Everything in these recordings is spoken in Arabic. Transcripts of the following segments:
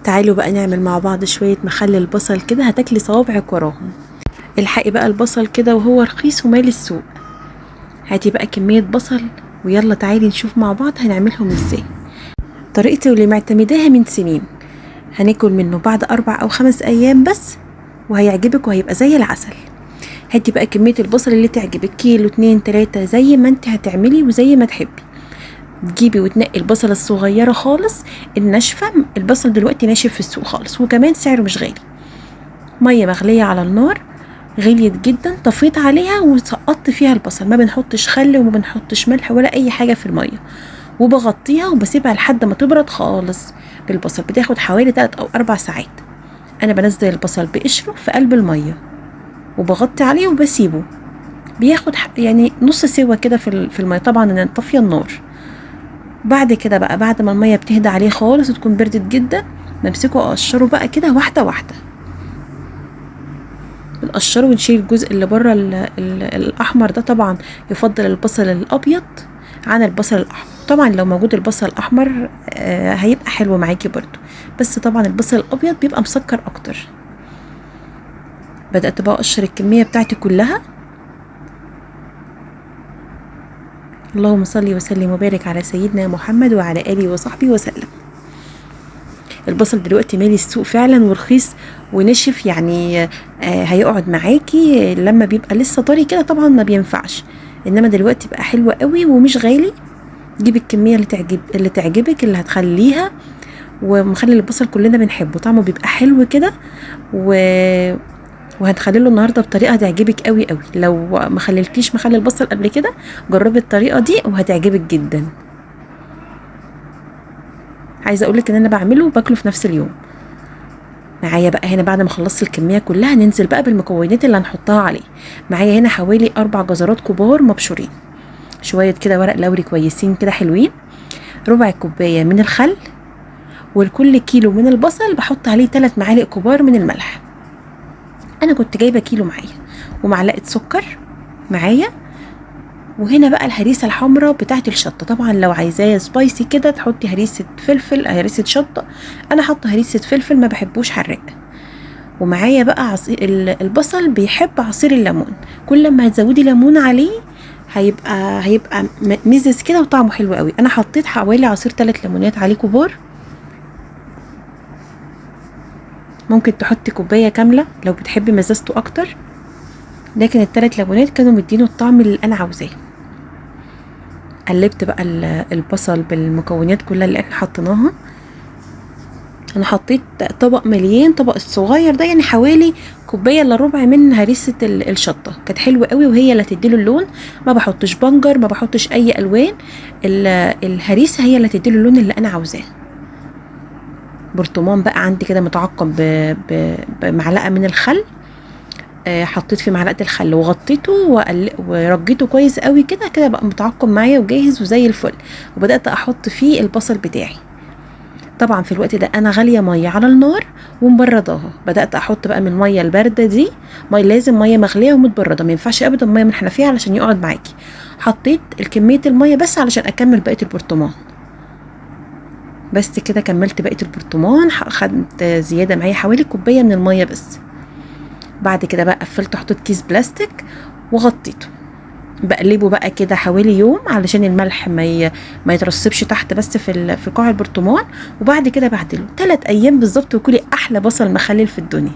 تعالوا بقى نعمل مع بعض شوية مخلل بصل كده هتاكلي صوابعك وراهم. الحقي بقى البصل كده وهو رخيص ومال السوق. هاتي بقى كمية بصل ويلا تعالي نشوف مع بعض هنعملهم ازاي. طريقتي واللي معتمداها من سنين، هناكل منه بعد 4 أو 5 أيام بس، وهيعجبك وهيبقى زي العسل. هاتي بقى كمية البصل اللي تعجبك، كيلو 2 3 زي ما انت هتعملي وزي ما تحبي. تجيبي وتنقي البصلة الصغيرة خالص الناشفة، البصل دلوقتي ناشف في السوق خالص وكمان سعره مش غالي. مية مغلية على النار، غليت جدا، طفيت عليها وسقطت فيها البصل، ما بنحطش خل وما بنحطش ملح ولا اي حاجة في المية، وبغطيها وبسيبها لحد ما تبرد خالص. بالبصل بتاخد حوالي 3 أو 4 ساعات. انا بنزل البصل بقشره في قلب المية وبغطي عليه وبسيبه بياخد يعني نص سوا كده في المية، طبعا انا طافيه النار. بعد كده بقى بعد ما المية بتهدى عليه خالص وتكون بردت جدا، بمسكه اقشره بقى كده واحدة واحدة. بنقشره ونشيل الجزء اللي بره الاحمر ده. طبعا يفضل البصل الابيض عن البصل الاحمر. طبعا لو موجود البصل الاحمر هيبقى حلو معاكي برضو، بس طبعا البصل الابيض بيبقى مسكر اكتر. بدأت بقى اقشر الكمية بتاعتي كلها. اللهم صل وسلم وبارك على سيدنا محمد وعلى آله وصحبه وسلم. البصل دلوقتي مالي السوق فعلا ورخيص ونشف، يعني هيقعد معاكي لما بيبقى لسه طري كده طبعا ما بينفعش، انما دلوقتي بقى حلو قوي ومش غالي. جيبي الكمية اللي تعجبك اللي هتخليها. ومخلي البصل كلنا بنحبه، طعمه بيبقى حلو كده وهنخلله النهارده بطريقه هتعجبك قوي قوي. لو ما خللتيش مخلل البصل قبل كده جربي الطريقه دي وهتعجبك جدا. عايزه اقولك ان انا بعمله وباكله في نفس اليوم. معايا بقى هنا بعد ما خلصت الكميه كلها ننزل بقى بالمكونات اللي هنحطها عليه. معايا هنا حوالي 4 جزرات كبار مبشورين، شويه كده ورق لوري كويسين كده حلوين، ربع كوبايه من الخل، والكل كيلو من البصل بحط عليه 3 معالق كبار من الملح. انا كنت جايبه كيلو معايا، ومعلقه سكر معايا. وهنا بقى الهريسه الحمراء بتاعت الشطه، طبعا لو عايزاه سبايسي كده تحطي هريسه فلفل هريسه شطه، انا حاطه هريسه فلفل ما بحبوش حراق. ومعايا بقى عصير البصل بيحب عصير الليمون، كل ما هتزودي ليمون عليه هيبقى مزز كده وطعمه حلو قوي. انا حطيت حوالي عصير 3 ليمونات عليه كبار، ممكن تحطي كوبايه كامله لو بتحبي مزازته اكتر، لكن ال3 ليمونات كانوا مدينه الطعم اللي انا عاوزاه. قلبت بقى البصل بالمكونات كلها اللي احنا حطيناها. انا حطيت طبق مليان، طبق الصغير ده يعني حوالي كوبايه الا ربع من هريسه الشطه، كانت حلوه قوي وهي اللي هتديله اللون. ما بحطش بنجر، ما بحطش اي الوان، الهريسه هي اللي هتديله اللون اللي انا عاوزاه. برطمان بقى عندي كده متعقم بمعلقه من الخل، حطيت في معلقه الخل وغطيته ورجيته كويس قوي كده كده بقى متعقم معايا وجاهز وزي الفل. وبدات احط فيه البصل بتاعي. طبعا في الوقت ده انا غاليه ميه على النار ومبرداها. بدات احط بقى من الميه البارده دي، لازم ميه مغليه ومتبرده، ما ينفعش ابدا ميه من الحنفيه علشان يقعد معاكي. حطيت كميه الميه بس علشان اكمل بقيه البرطمان. بس كده كملت بقيه البرطمان، خدت زياده معايا حوالي كوبايه من الميه بس. بعد كده بقى قفلته، حطيت كيس بلاستيك وغطيته. بقلبه بقى كده حوالي يوم علشان الملح ما يترسبش تحت بس في قاع البرطمان. وبعد كده بعدله 3 ايام بالظبط وكلي احلى بصل مخلل في الدنيا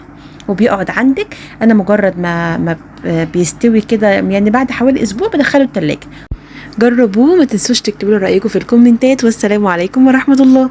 وبيقعد عندك. انا مجرد ما بيستوي كده يعني بعد حوالي اسبوع بدخله التلاجة. جربوه، ما تنسوش تكتبوا لي رايكم في الكومنتات، والسلام عليكم ورحمه الله.